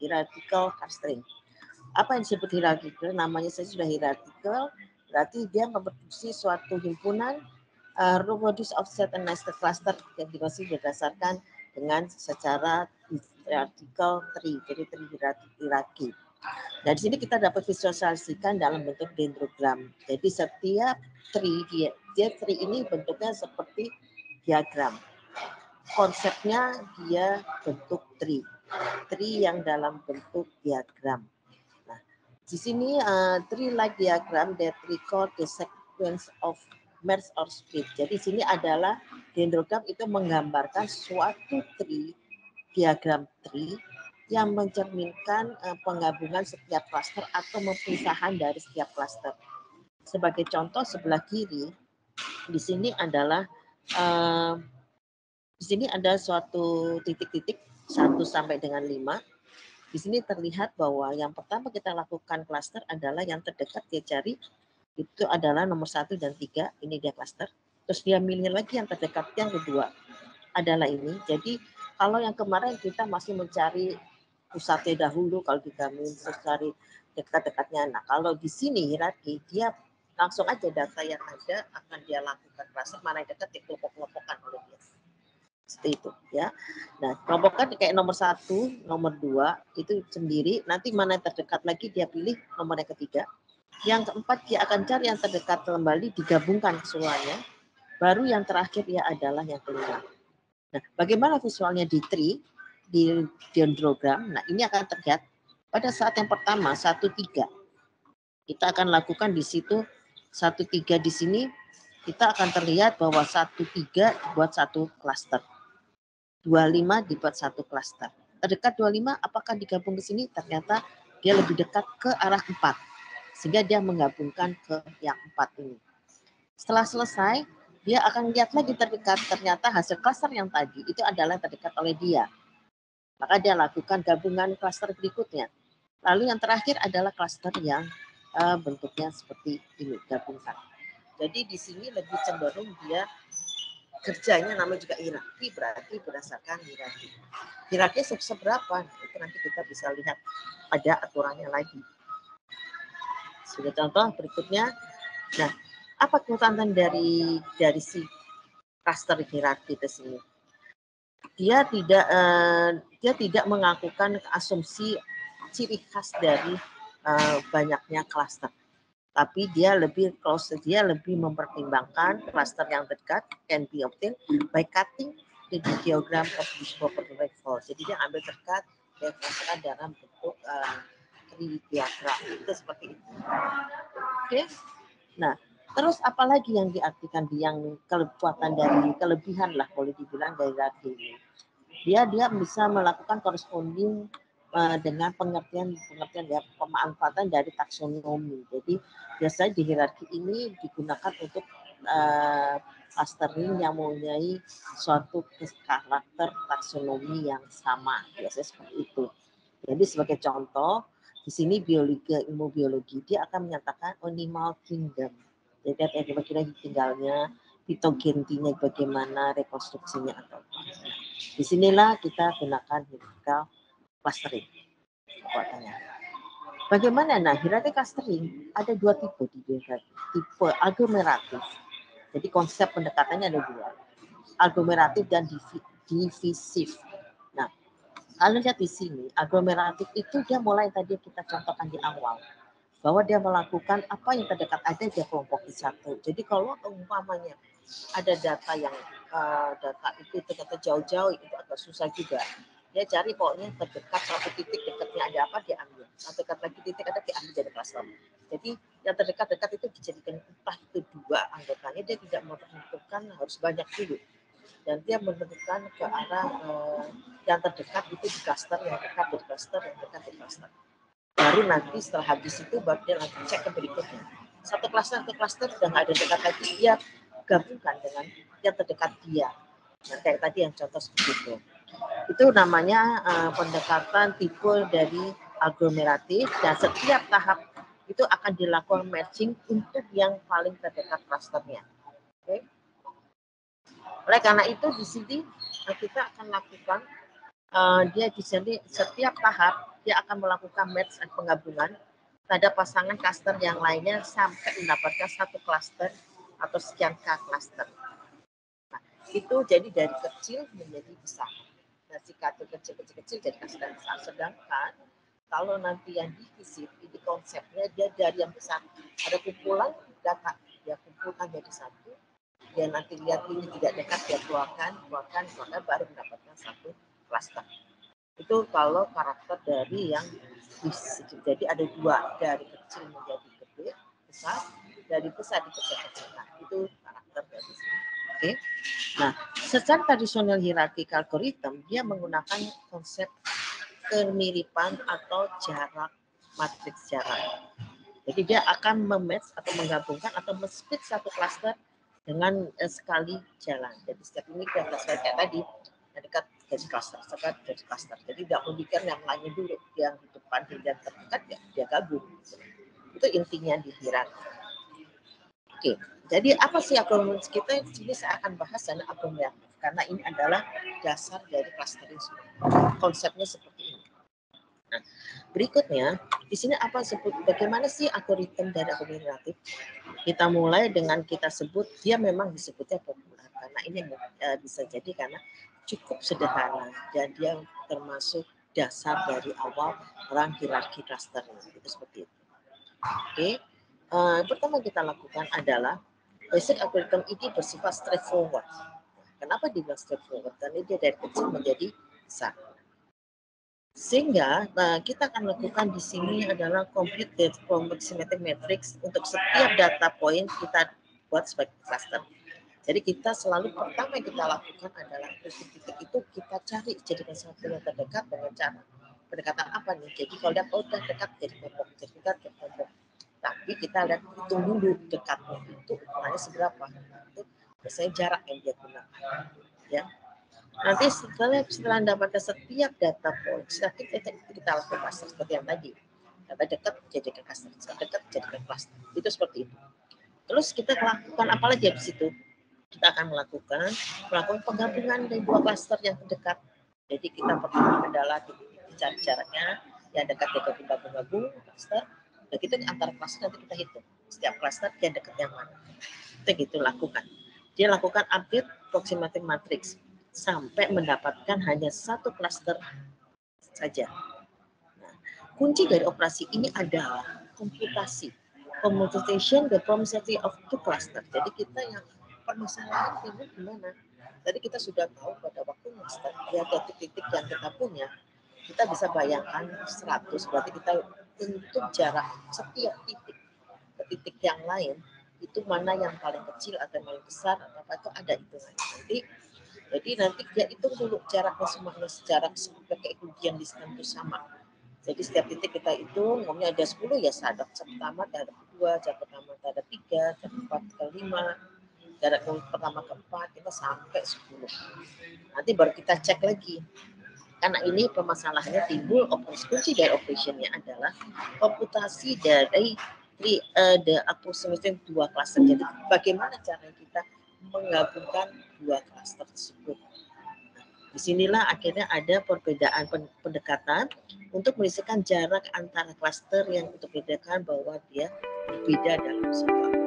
hierarchical clustering. Apa yang disebut hierarchical? Namanya saja sudah hierarchical, berarti dia memproduksi suatu himpunan reproduce offset and nested cluster yang dimaksud berdasarkan dengan secara hierarchical tree, jadi tree hierarki. Nah, di sini kita dapat visualisasikan dalam bentuk dendrogram. Jadi setiap tree tree ini bentuknya seperti diagram. Konsepnya dia bentuk tree yang dalam bentuk diagram. Nah, di sini tree like diagram that record the sequence of merge or split. Jadi di sini adalah dendrogram itu menggambarkan suatu tree, diagram tree yang mencerminkan penggabungan setiap klaster atau pemisahan dari setiap klaster. Sebagai contoh sebelah kiri, di sini adalah di sini ada suatu titik-titik 1 sampai dengan 5. Di sini terlihat bahwa yang pertama kita lakukan klaster adalah yang terdekat dia cari itu adalah nomor 1 dan 3. Ini dia klaster. Terus dia milih lagi yang terdekat yang kedua adalah ini. Jadi kalau yang kemarin kita masih mencari pusatnya dahulu, kalau kita mencari dekat-dekatnya. Nah, kalau di sini hierarki dia langsung aja data yang ada akan dia lakukan klaster, mana yang dekat dikelompok-kelompokkan oleh dia. Seperti itu ya. Nah, kelompokan kayak nomor 1, nomor 2 itu sendiri. Nanti mana yang terdekat lagi dia pilih nomor yang ketiga. Yang keempat dia akan cari yang terdekat kembali digabungkan semuanya. Baru yang terakhir dia adalah yang kelima. Nah, bagaimana visualnya di tree, di dendrogram? Nah, ini akan terlihat pada saat yang pertama 1, 3. Kita akan lakukan di situ 1, 3 di sini. Kita akan terlihat bahwa 1, 3 dibuat satu klaster. 25 dibuat satu klaster. Terdekat 25 apakah digabung ke sini? Ternyata dia lebih dekat ke arah 4. Sehingga dia menggabungkan ke yang 4 ini. Setelah selesai, dia akan lihat lagi terdekat. Ternyata hasil klaster yang tadi itu adalah yang terdekat oleh dia. Maka dia lakukan gabungan klaster berikutnya. Lalu yang terakhir adalah klaster yang bentuknya seperti ini, gabungkan. Jadi di sini lebih cenderung dia kerjanya namanya juga hierarki, berarti berdasarkan hierarki. Hierarki seberapa? Itu nanti kita bisa lihat ada aturannya lagi. Sebagai contoh berikutnya, nah apa kekuatan dari si cluster hierarki itu sini? Dia tidak mengakukan asumsi ciri khas dari banyaknya cluster. Tapi dia lebih mempertimbangkan cluster yang dekat can be obtained by cutting the diagram of this property level. Jadi dia ambil dekat dan masukkan dalam bentuk tree diagram. Itu seperti itu. Oke. Nah, terus apalagi yang diartikan yang kekuatan dari kelebihan lah boleh dibilang dari hierarki ini. Dia bisa melakukan corresponding dengan pengertian ya pemanfaatan dari taksonomi. Jadi biasanya di hierarki ini digunakan untuk clustering yang mempunyai suatu karakter taksonomi yang sama. Biasanya seperti itu. Jadi sebagai contoh di sini ilmu biologi dia akan menyatakan animal kingdom. Jadi bagaimana tinggalnya, fitogentinya bagaimana, rekonstruksinya atau apa. Disinilah kita gunakan hierarchical clustering kekuatannya. Bagaimana? Nah, hierarchical clustering ada 2 tipe di hierarki. Tipe aglomeratif. Jadi konsep pendekatannya ada 2. Aglomeratif dan divisif. Nah, kalau lihat di sini, aglomeratif itu dia mulai tadi kita contohkan di awal. Bahwa dia melakukan apa yang terdekat ada dia kelompokin satu. Jadi kalau umpamanya ada data yang data itu ternyata jauh-jauh itu agak susah juga. Dia cari pokoknya terdekat satu titik dekatnya ada apa dia ambil. Satu dekat lagi titik ada diambil jadi cluster. Jadi yang terdekat-dekat itu dijadikan entah itu 2 anggotanya, dia tidak menentukan harus banyak dulu. Dan dia menentukan ke arah yang terdekat itu di cluster, yang dekat di cluster, yang dekat di cluster. Baru nanti setelah habis itu baru dia langsung cek ke berikutnya. Satu cluster ke cluster sudah nggak ada dekat lagi, dia gabungkan dengan yang terdekat dia. Nah, kayak tadi yang contoh seperti itu. Itu namanya pendekatan tipe dari aglomeratif dan setiap tahap itu akan dilakukan matching untuk yang paling terdekat clusternya. Oke. Oleh karena itu di sini kita akan lakukan dia di sini setiap tahap dia akan melakukan match dan penggabungan pada pasangan klaster yang lainnya sampai mendapatkan satu klaster atau sekian K klaster. Nah, itu jadi dari kecil menjadi besar. Nah, jika itu kecil jadi klaster besar. Sedangkan kalau nanti yang divisit, ini konsepnya dia dari yang besar. Ada kumpulan data, dia kumpulkan jadi satu. Dia nanti lihat ini tidak dekat, dia keluarkan, baru mendapatkan satu klaster. Itu kalau karakter dari yang jadi ada dua, dari kecil menjadi gede, besar, dari besar dikecil-kecilkan. Itu karakter dari sini. Oke. Nah, secara tradisional hierarki algoritma dia menggunakan konsep kemiripan atau jarak, matriks jarak. Jadi dia akan mematch atau menggabungkan atau men-split satu klaster dengan sekali jalan. Jadi setiap ini klaster kayak tadi, dekat jadi klaster, dekat jadi klaster. Jadi tidak memikir yang lainnya dulu, yang di depan dan terdekat ya dia gabung. Itu intinya di hierarki. Oke, jadi apa sih agglomerasi kita? Ini saya akan bahas dan agglomerasi karena ini adalah dasar dari clustering. Konsepnya seperti ini. Nah, berikutnya di sini apa sebut bagaimana sih algoritma dari agglomerasi? Kita mulai dengan kita sebut dia memang disebutnya populer karena ini bisa jadi karena cukup sederhana dan dia termasuk dasar dari awal orang hierarki cluster itu seperti itu. Oke, pertama kita lakukan adalah basic algorithm ini bersifat straightforward. Kenapa dibilang straightforward? Karena dia dari kecil menjadi besar. Sehingga kita akan lakukan di sini adalah complete data proximity matrix untuk setiap data point kita buat sebagai cluster. Jadi kita selalu pertama yang kita lakukan adalah titik-titik itu kita cari jadikan satu yang terdekat dengan cara pendekatan apa nih? Jadi kalau dia udah dekat jadi kelompok, jadi dekat ke kelompok. Tapi kita lihat hitung dulu dekatnya itu ukurannya seberapa. Itu biasanya jarak yang dia gunakan. Ya. Nanti setelah mendapatkan setiap data point, setiap kita lakukan cluster seperti yang tadi. Data dekat jadikan cluster, dekat jadikan cluster. Itu seperti itu. Terus kita lakukan apa lagi di situ? Kita akan melakukan penggabungan dari dua cluster yang terdekat. Jadi kita pertama adalah cari jaraknya yang dekat gabung cluster. Dan kita antara cluster nanti kita hitung setiap cluster yang dekat yang mana. Kita gitu lakukan. Dia lakukan update proximity matrix sampai mendapatkan hanya satu cluster saja. Nah, kunci dari operasi ini adalah komputasi. Computation the proximity of two cluster. Jadi kita yang permasalahan ini gimana? Tadi kita sudah tahu pada waktu master ya titik-titik yang kita punya, kita bisa bayangkan 100 berarti kita untuk jarak setiap titik ke titik yang lain itu mana yang paling kecil atau paling besar atau apa itu ada hitungannya nanti. Jadi nanti dia hitung dulu jaraknya semuanya secara pakai ujian distance itu sama. Jadi setiap titik kita hitung, umumnya ada 10 ya jarak pertama, jarak kedua, jarak pertama, jarak 3, jarak keempat, jarak 5, jarak pertama keempat kita sampai 10. Nanti baru kita cek lagi. Karena ini permasalahannya timbul kunci dari operationnya adalah komputasi dari the approximation dua cluster. Jadi bagaimana cara kita menggabungkan dua cluster tersebut. Disinilah akhirnya ada perbedaan pendekatan untuk menyelesaikan jarak antara klaster yang untuk membedakan bahwa dia berbeda dalam sebuah